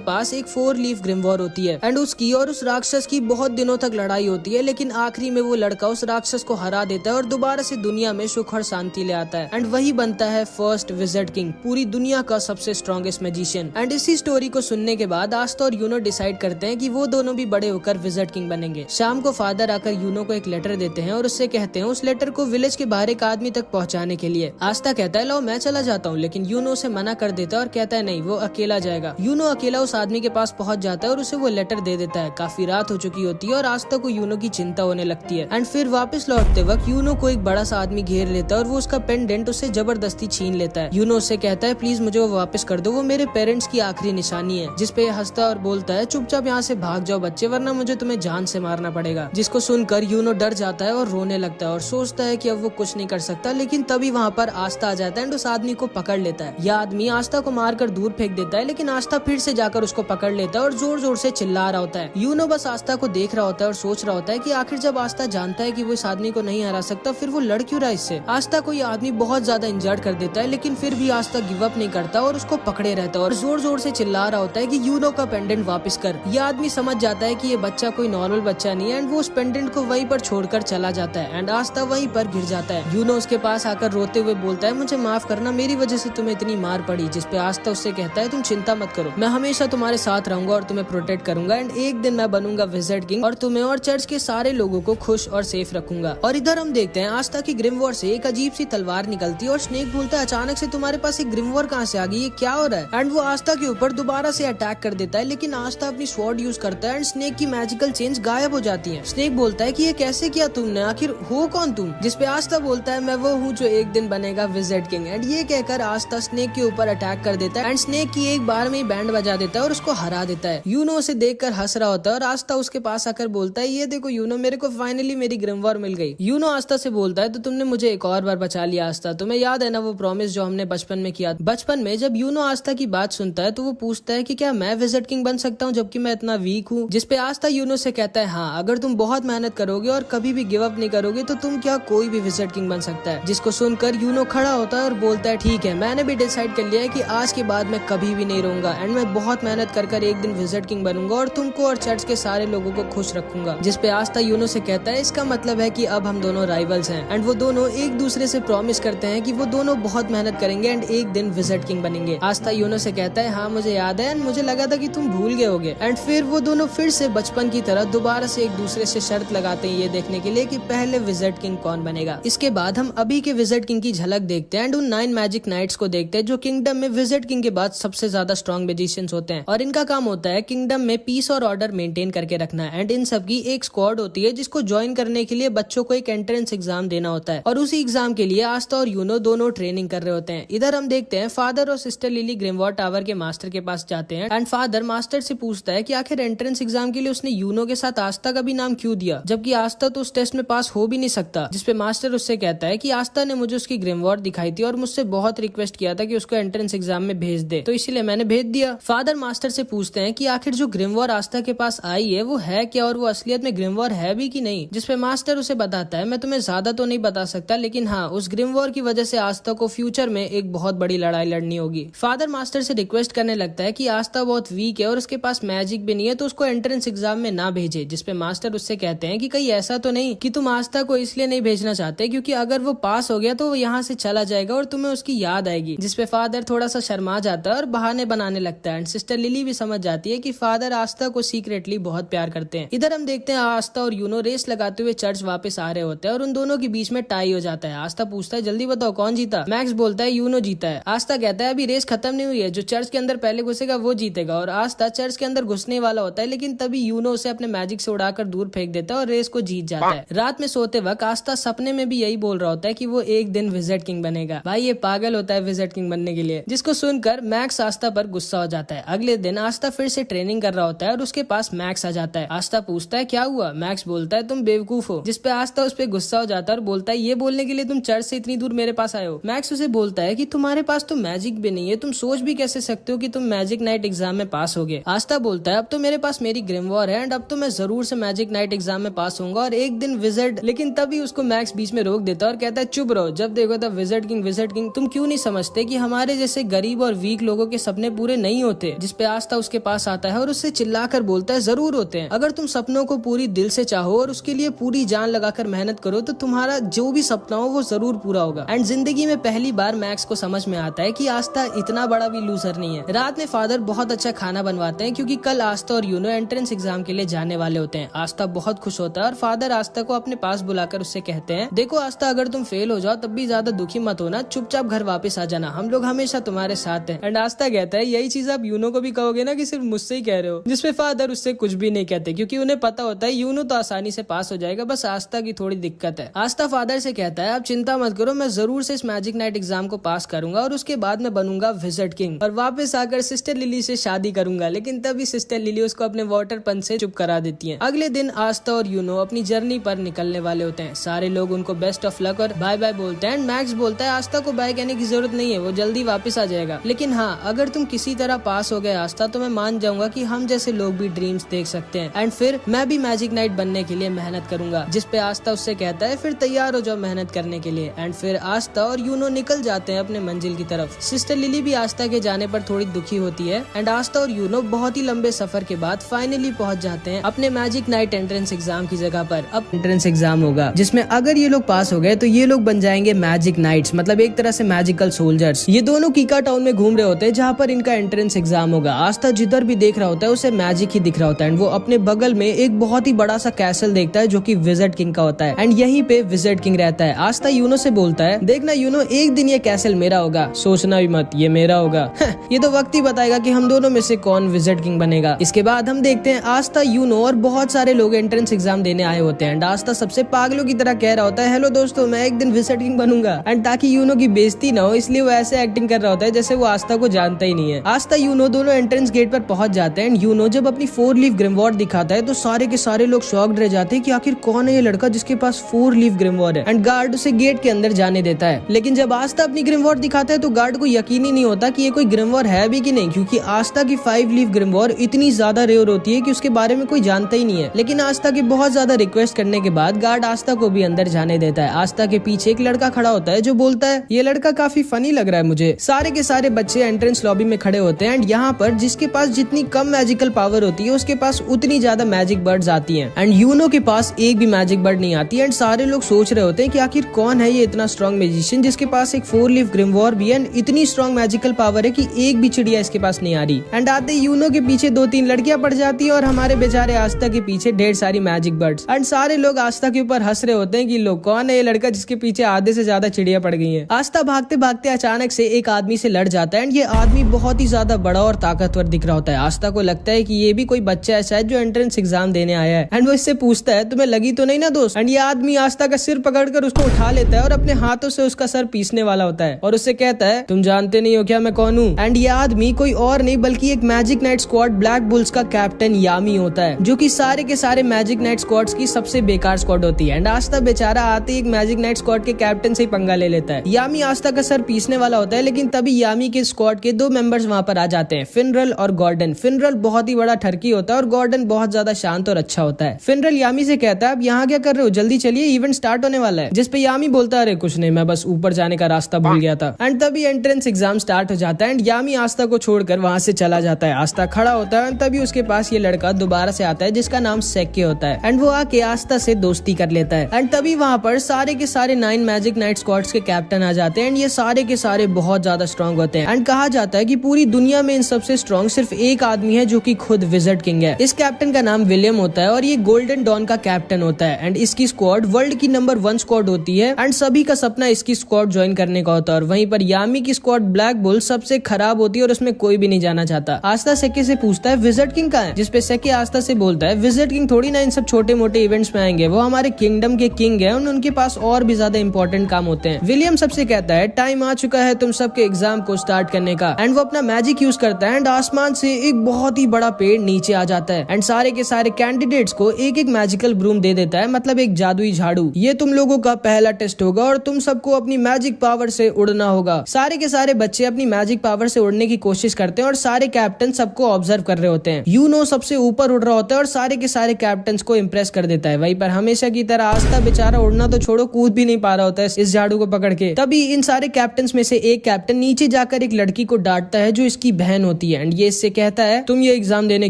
पास एक 4 लीफ ग्रिमवॉर होती है एंड उसकी और उस राक्षस की बहुत दिनों तक लड़ाई होती है, लेकिन आखिरी में वो लड़का उस राक्षस को हरा देता है और दोबारा से दुनिया में सुख और शांति ले आता है। एंड वही बनता है फर्स्ट विज़र्ड किंग, पूरी दुनिया का सबसे स्ट्रॉन्गेस्ट मैजिशियन। एंड इसी स्टोरी को सुनने के बाद आस्था और यूनो डिसाइड करते हैं कि वो दोनों भी बड़े होकर विज़र्ड किंग बनेंगे। शाम को फादर आकर यूनो को एक लेटर देते हैं और उससे कहते हैं उस लेटर को विलेज के बाहर एक आदमी तक पहुँचाने के लिए। आस्था कहता है लो मैं चला जाता हूँ, लेकिन यूनो उसे मना कर देता है और कहता है नहीं, वो अकेला जाएगा। यूनो अकेला उस आदमी के पास पहुँच जाता है और उसे वो लेटर दे देता है। काफी रात हो चुकी होती है और आस्था को यूनो की चिंता होने लगती है। एंड फिर वापस लौटते वक्त यूनो को एक बड़ा सा आदमी घेर लेता है और वो उसका पेंडेंट उससे जबरदस्ती छीन लेता है। यूनो उससे कहता है प्लीज मुझे वो वापस कर दो, वो मेरे पेरेंट्स की आखिरी निशानी है। जिसपे हंसता और बोलता है चुपचाप यहाँ से भाग जाओ बच्चे, वरना मुझे तुम्हें जान से मारना पड़ेगा। जिसको सुनकर यूनो डर जाता है और रोने लगता है और सोचता है कि अब वो कुछ नहीं कर सकता। लेकिन तभी वहाँ पर आस्था आ जाता है एंड उस आदमी को पकड़ लेता है। यह आदमी आस्था को मारकर दूर फेंक देता है, लेकिन आस्था फिर से जाकर उसको पकड़ लेता है और जोर जोर से चिल्ला रहा होता है। यूनो बस आस्था को देख रहा होता है और सोच रहा होता है कि आखिर जब आस्था जानता है कि वो इस आदमी को नहीं हरा सकता, फिर वो लड़ क्यों रहा इससे। आस्था को ये आदमी बहुत ज्यादा इंजर्ड कर देता है, लेकिन फिर भी आस्था गिव अप नहीं करता और उसको पकड़े रहता है और जोर जोर से चिल्ला रहा होता है कि यूनो का पेंडेंट वापस कर। ये आदमी समझ जाता है कि ये बच्चा कोई नॉर्मल बच्चा नहीं है एंड वो उस पेंडेंट को वहीं पर छोड़कर चला जाता है एंड आस्था वहीं पर गिर जाता है। यूनो उसके पास आकर रोते हुए बोलता है मुझे माफ करना, मेरी वजह से तुम्हें इतनी मार पड़ी। जिसपे आस्था उससे कहता है तुम चिंता मत करो, मैं हमेशा तुम्हारे साथ रहूंगा और तुम्हें प्रोटेक्ट करूंगा एंड एक दिन मैं बनूंगा विज़र्ड किंग और तुम्हें और चर्च के सारे लोगों को खुश और सेफ रखूंगा। और इधर हम देखते हैं आस्था की ग्रिमवॉर से एक अजीब सी तलवार निकलती है और स्नेक बोलता है अचानक से तुम्हारे पास एक ग्रिमवॉर कहाँ से आ गई, ये क्या हो रहा है। एंड वो आस्था के ऊपर दोबारा से अटैक कर देता है, लेकिन आस्था अपनी स्वॉर्ड यूज करता है एंड स्नेक की मैजिकल चेंज गायब हो जाती है। स्नेक बोलता है कि ये कैसे किया तुमने, आखिर हो कौन तुम। जिसपे आस्था बोलता है मैं वो हूँ जो एक दिन बनेगा विज़र्ड किंग। एंड ये कहकर आस्था स्नेक के ऊपर अटैक कर देता है एंड स्नेक की एक बार में ही बैंड बजा देता है और उसको हरा देता है। यूनो उसे देखकर हंस रहा होता है और आस्था उसके पास आकर बोलता है ये देखो यूनो, मेरे को फाइनली मेरी ग्रिमवॉर मिल गई। यूनो आस्था से बोलता है तो तुमने मुझे एक और बार बचा लिया आस्था, तुम्हें याद है ना वो प्रॉमिस जो हमने बचपन में किया। बचपन में जब यूनो आस्था की बात सुनता है तो वो पूछता है कि क्या मैं विज़र्ड किंग बन सकता हूँ जबकि मैं इतना वीक हूँ। जिसपे आस्था यूनो से कहता है हाँ, अगर तुम बहुत मेहनत करोगे और कभी भी गिव अप नहीं करोगे तो तुम क्या कोई भी विज़र्ड किंग बन सकता है। जिसको सुनकर यूनो खड़ा होता है और बोलता है ठीक है, मैंने भी डिसाइड कर लिया है कि आज के बाद मैं कभी भी नहीं रहूंगा एंड मैं बहुत मेहनत कर एक दिन विज़र्ड किंग बनूंगा और तुमको और चर्च के सारे लोगों को खुश रखूंगा। जिसपे आस्था यूनो से कहता है इसका मतलब है कि अब हम दोनों राइवल्स हैं। एंड वो दोनों एक दूसरे से प्रॉमिस करते हैं कि वो दोनों बहुत मेहनत करेंगे एंड एक दिन विज़र्ड किंग बनेंगे। आस्था यूनो से कहता है हाँ मुझे याद है एंड मुझे लगा था कि तुम भूल गए होगे। एंड फिर वो दोनों फिर से बचपन की तरह दोबारा से एक दूसरे से शर्त लगाते हैं ये देखने के लिए कि पहले विज़र्ड किंग कौन बनेगा। इसके बाद हम अभी के विज़र्ड किंग की झलक देखते हैं एंड उन 9 मैजिक नाइट्स को देखते हैं जो किंगडम में विज़र्ड किंग के बाद सबसे ज्यादा स्ट्रॉन्ग मैजिशियंस होते हैं और इनका काम होता है किंगडम में पीस और ऑर्डर मेंटेन करके रखना। एंड इन सब की एक स्क्वाड होती है जिसको ज्वाइन करने के लिए बच्चों को एक एंट्रेंस एग्जाम देना होता है और उसी एग्जाम के लिए आस्था और यूनो दोनों ट्रेनिंग कर रहे होते हैं। इधर हम देखते हैं फादर और सिस्टर लिली ग्रिमवॉर टावर के मास्टर के पास जाते हैं एंड फादर मास्टर से पूछता है कि आखिर एंट्रेंस एग्जाम के लिए उसने यूनो के साथ आस्था का भी नाम क्यों दिया, जबकि आस्था तो उस टेस्ट में पास हो भी नहीं सकता। जिसपे मास्टर उससे कहता है कि आस्था ने मुझे उसकी ग्रिमवॉर दिखाई थी और मुझसे बहुत रिक्वेस्ट किया था कि उसको एंट्रेंस एग्जाम में भेज दे, तो इसीलिए मैंने भेज दिया। फादर मास्टर से पूछते हैं कि आखिर जो ग्रिमवॉर आस्था के पास आई है वो है क्या और वो असलियत में ग्रिमवॉर है भी कि नहीं। जिसपे मास्टर उसे बताता है मैं तुम्हें ज्यादा तो नहीं बता सकता, लेकिन हाँ उस ग्रिमवॉर की वजह से आस्था को फ्यूचर में एक बहुत बड़ी लड़ाई लड़नी होगी। फादर मास्टर से रिक्वेस्ट करने लगता है कि आस्था बहुत वीक है और उसके पास मैजिक भी नहीं है तो उसको एंट्रेंस एग्जाम में ना भेजे। जिसपे मास्टर उससे कहते हैं कि कहीं ऐसा तो नहीं कि तुम आस्था को इसलिए नहीं भेजना चाहते क्योंकि अगर वो पास हो गया तो वो यहाँ से चला जाएगा और तुम्हें उसकी याद आएगी। जिसपे फादर थोड़ा सा शर्मा जाता है और बहाने बनाने लगता है एंड सिस्टर लिली भी समझ जाती है कि फादर आस्था को सीक्रेटली बहुत प्यार करते हैं। इधर हम देखते हैं आस्था और यूनो रेस लगाते हुए चर्च वापस आ रहे होते हैं और उन दोनों के बीच में टाई हो जाता है। आस्था पूछता है जल्दी बताओ कौन जीता। मैक्स बोलता है यूनो जीता है। आस्था कहता है अभी रेस खत्म नहीं हुई है, जो चर्च के अंदर पहले घुसेगा वो जीतेगा। और आस्था चर्च के अंदर घुसने वाला होता है, लेकिन तभी यूनो उसे अपने मैजिक से उड़ाकर दूर फेंक देता है और रेस को जीत जाता है। रात में सोते वक्त आस्था सपने में भी यही बोल रहा होता है कि वो एक दिन विज़र्ड किंग बनेगा। भाई ये पागल होता है विज़र्ड किंग बनने के लिए। जिसको सुनकर मैक्स आस्था पर गुस्सा हो जाता है। अगले दिन आस्था फिर से ट्रेनिंग कर रहा होता है और उसके पास मैक्स आ जाता है। आस्था पूछता है क्या हुआ। मैक्स बोलता है तुम बेवकूफ हो। जिसपे आस्था उस पर गुस्सा हो जाता है और बोलता है ये बोलने के लिए तुम चर्च से इतनी दूर मेरे पास आए हो। मैक्स उसे बोलता है कि तुम्हारे पास तो मैजिक भी नहीं है, तुम सोच भी कैसे सकते हो कि तुम मैजिक नाइट एग्जाम में पास होगे। आस्था बोलता है अब तो मेरे पास मेरी ग्रिमवॉर है एंड अब तो मैं जरूर से मैजिक नाइट एग्जाम में पास होऊंगा और एक दिन विज़र्ड। लेकिन तभी उसको मैक्स बीच में रोक देता है और कहता है चुप रहो, जब देखो तब विज़र्ड किंग तुम क्यों नहीं समझते कि हमारे जैसे गरीब और वीक लोगों के सपने पूरे नहीं होते, जिसपे आस्था उसके पास आता है और उससे चिल्लाकर बोलता है जरूर होते हैं। अगर तुम सपनों को पूरी दिल से चाहो और उसके लिए पूरी जान लगाकर मेहनत करो तो तुम्हारा जो भी सपना हो वो जरूर पूरा होगा। एंड जिंदगी में पहली बार मैक्स को समझ में आता है कि आस्था इतना बड़ा भी लूजर नहीं है। रात में फादर बहुत अच्छा खाना बनवाते हैं क्योंकि कल आस्था और यूनो एंट्रेंस एग्जाम के लिए जाने वाले होते हैं। आस्था बहुत खुश होता है और फादर आस्था को अपने पास बुलाकर उससे कहते हैं, देखो आस्था, अगर तुम फेल हो जाओ तब भी ज्यादा दुखी मत होना, चुपचाप घर वापस आ जाना, हम लोग हमेशा तुम्हारे साथ हैं। एंड आस्था कहता है, यही चीज आप यूनो को भी कहोगे ना कि सिर्फ मुझसे ही कह रहे हो? जिसपे फादर उससे कुछ भी नहीं कहते क्योंकि उन्हें पता होता है यूनो तो आसानी से पास हो जाएगा, बस आस्था की थोड़ी दिक्कत है। आस्था फादर से कहता है, आप चिंता मत करो, मैं जरूर से इस मैजिक नाइट एग्जाम को पास करूंगा और उसके बाद मैं बनूंगा विजिट किंग और वापस आकर सिस्टर लिली से शादी करूंगा। लेकिन तभी सिस्टर लिली उसको अपने वाटर पंच से चुप करा देती है। अगले दिन आस्था और यूनो अपनी जर्नी पर निकलने वाले होते हैं। सारे लोग उनको बेस्ट ऑफ लक और बाय बाय बोलते हैं। मैक्स बोलता है आस्था को बाय कहने की जरूरत नहीं है, वो जल्दी वापस आ जाएगा, लेकिन हाँ, अगर तुम किसी तरह पास हो गए आस्था तो मैं मान जाऊंगा कि हम जैसे लोग भी ड्रीम्स देख सकते हैं एंड फिर मैं भी मैजिक नाइट बनने के लिए मेहनत करूंगा। जिसपे आस्था उससे कहता है, फिर तैयार हो जाओ मेहनत करने के लिए। एंड फिर आस्था और यूनो निकल जाते हैं अपने मंजिल की तरफ। सिस्टर लिली भी आस्था के जाने पर थोड़ी दुखी होती है एंड आस्था और यूनो बहुत ही लंबे सफर के बाद फाइनली पहुंच जाते हैं अपने मैजिक नाइट एंट्रेंस एग्जाम की जगह पर। अब एंट्रेंस एग्जाम होगा जिसमें अगर ये लोग पास हो गए तो ये लोग बन जाएंगे मैजिक नाइट्स, मतलब एक तरह से मैजिकल सोल्जर्स। ये दोनों कीका टाउन में घूम रहे होते हैं जहाँ पर इनका एंट्रेंस एग्जाम होगा। आस्था जिधर भी देख रहा होता है उसे मैजिक ही दिख रहा होता है एंड वो अपने बगल में एक बहुत ही बड़ा सा कैसल देखता है जो कि विजिट किंग का होता है एंड यहीं पे विजिट किंग रहता है। आस्था यूनो से बोलता है, देखना यूनो, एक दिन ये कैसल मेरा होगा, सोचना भी मत ये मेरा होगा। ये तो वक्त ही बताएगा कि हम दोनों में से कौन विजिट किंग बनेगा। इसके बाद हम देखते हैं आस्था, यूनो और बहुत सारे लोग एंट्रेंस एग्जाम देने आए होते हैं एंड आस्था सबसे पागलों की तरह कह रहा होता है, हेलो दोस्तों, मैं एक दिन विजिट किंग बनूंगा। एंड ताकि यूनो की बेइज्जती ना हो इसलिए वो ऐसे एक्टिंग कर रहा होता है जैसे वो आस्था को जानता ही नहीं है। आस्था यूनो दोनों एंट्रेंस गेट पर पहुंच जाते हैं एंड यूनो जब अपनी 4 लीफ ग्रिमवॉर्ड दिखाता है तो सारे के सारे लोग शॉक्ड रह जाते हैं कि आखिर कौन है ये लड़का जिसके पास 4 लीफ ग्रिमवॉर्ड है। एंड गार्ड उसे गेट के अंदर जाने देता है। लेकिन जब आस्था अपनी ग्रिमवॉर्ड दिखाता है तो गार्ड को यकीन ही नहीं होता कि ये कोई ग्रिमवॉर्ड है भी कि नहीं, क्योंकि आस्था की 5 लीफ ग्रिमवॉर्ड इतनी ज्यादा रेयर होती है कि उसके बारे में कोई जानता ही नहीं है। लेकिन आस्था की बहुत ज्यादा रिक्वेस्ट करने के बाद गार्ड आस्था को भी अंदर जाने देता है। आस्था के पीछे एक लड़का खड़ा होता है जो बोलता है, ये लड़का काफी फनी लग रहा है मुझे। सारे के सारे बच्चे एंट्रेंस लॉबी में खड़े होते हैं एंड यहाँ पर जिसके पास जितनी कम मैजिकल पावर होती है उसके पास उतनी ज्यादा मैजिक बर्ड्स आती हैं एंड यूनो के पास एक भी मैजिक बर्ड नहीं आती। एंड सारे लोग सोच रहे होते हैं कि आखिर कौन है ये इतना स्ट्रॉन्ग मैजिशियन जिसके पास एक 4 लीफ ग्रिमवॉर्ड भी है, इतनी स्ट्रॉन्ग मैजिकल पावर है कि एक भी चिड़िया इसके पास नहीं आ रही। एंड आते यूनो के पीछे 2-3 लड़कियां पड़ जाती है और हमारे बेचारे आस्था के पीछे ढेर सारी मैजिक बर्ड्स। एंड सारे लोग आस्था के ऊपर हंस रहे होते हैं कि लोग कौन है ये लड़का जिसके पीछे आधे से ज्यादा चिड़िया पड़ गई है। आस्था भागते भागते अचानक से एक आदमी से लड़ जाता है एंड ये आदमी बहुत ही ज्यादा बड़ा और ताकतवर दिख रहा होता है। आस्था को लगता है कि ये भी कोई बच्चा है शायद जो एंट्रेंस एग्जाम देने आया है एंड वो इससे पूछता है, तुम्हें लगी तो नहीं ना दोस्त? एंड ये आदमी आस्था का सिर पकड़कर उसको उठा लेता है और अपने हाथों से उसका सर पीसने वाला होता है और उससे कहता है, तुम जानते नहीं हो क्या मैं कौन हूँ? एंड ये आदमी कोई और नहीं बल्कि एक magic night squad black bulls का कैप्टन यामी होता है, जो कि सारे के सारे मैजिक नाइट स्क्वाड्स की सबसे बेकार स्क्वाड होती है। एंड आस्था बेचारा आते ही एक मैजिक नाइट स्क्वाड के कैप्टन से ही पंगा ले लेता है। यामी आस्था का सर पीसने वाला होता है लेकिन तभी यामी के स्क्वाड के 2 मेंबर्स वहाँ पर आ जाते हैं, फिनरल और गॉर्डन। फिनरल बहुत ही बड़ा ठरकी होता है और गॉर्डन बहुत ज्यादा शांत और अच्छा होता है। फिनरल यामी से कहता है, आप यहाँ क्या कर रहे हो, जल्दी चलिए इवेंट स्टार्ट होने वाला है। जिसपे यामी बोलता है, अरे कुछ नहीं, मैं बस ऊपर जाने का रास्ता भूल गया था। एंड तभी एंट्रेंस एग्जाम स्टार्ट हो जाता है एंड यामी आस्था को छोड़कर वहाँ से चला जाता है। आस्था खड़ा होता है एंड तभी उसके पास ये लड़का दोबारा से आता है जिसका नाम सेक्के होता है एंड वो आके आस्था से दोस्ती कर लेता है। एंड तभी वहाँ पर सारे के सारे 9 मैजिक नाइट स्क्वाड्स के कैप्टन आ जाते हैं एंड ये सारे के सारे बहुत ज्यादा स्ट्रॉन्ग होते हैं एंड कहा जाता है कि पूरी दुनिया में इन सबसे स्ट्रॉन्ग सिर्फ एक आदमी है जो कि खुद विजिट किंग है। इस कैप्टन का नाम विलियम होता है और ये गोल्डन डॉन का कैप्टन होता है एंड इसकी स्क्वाड वर्ल्ड की नंबर 1 स्क्वाड होती है एंड सभी का सपना इसकी स्क्वाड ज्वाइन करने का होता है। और वहीं पर यामी की स्क्वाड ब्लैक बुल सबसे खराब होती है और उसमें कोई भी नहीं जाना चाहता। आस्था सेक्के से पूछता है, विजिट किंग कहाँ है? जिसपे सेक्के आस्था से बोलता है, विजिट किंग थोड़ी ना इन सब छोटे मोटे इवेंट्स में आएंगे, वो हमारे किंगडम के किंग है, उनके पास और भी ज्यादा इंपॉर्टेंट काम होते हैं। विलियम सबसे कहता है, टाइम आ चुका है तुम सबके एग्जाम को स्टार्ट करने का। एंड वो अपना मैजिक यूज करता है एंड आसमान से एक बहुत ही बड़ा पेड़ नीचे आ जाता है एंड सारे के सारे कैंडिडेट्स को एक एक मैजिकल ब्रूम दे देता है, मतलब एक जादुई झाड़ू। ये तुम लोगों का पहला टेस्ट होगा और तुम सबको अपनी मैजिक पावर से उड़ना होगा। सारे के सारे बच्चे अपनी मैजिक पावर से उड़ने की कोशिश करते हैं और सारे कैप्टन सबको ऑब्जर्व कर रहे होते हैं। यूनो सबसे ऊपर उड़ रहा होता है और सारे के सारे कैप्टन को इम्प्रेस कर देता है। वहीं पर हमेशा की तरह आस्था बेचारा उड़ना तो छोड़ो, कूद भी नहीं पा रहा होता है इस झाड़ू को पकड़ के। तभी इन सारे कैप्टन में से एक कैप्टन नीचे जाकर एक लड़की को डांटता है जो इसकी बहन होती है एंड ये इससे कहता है तुम ये एग्जाम देने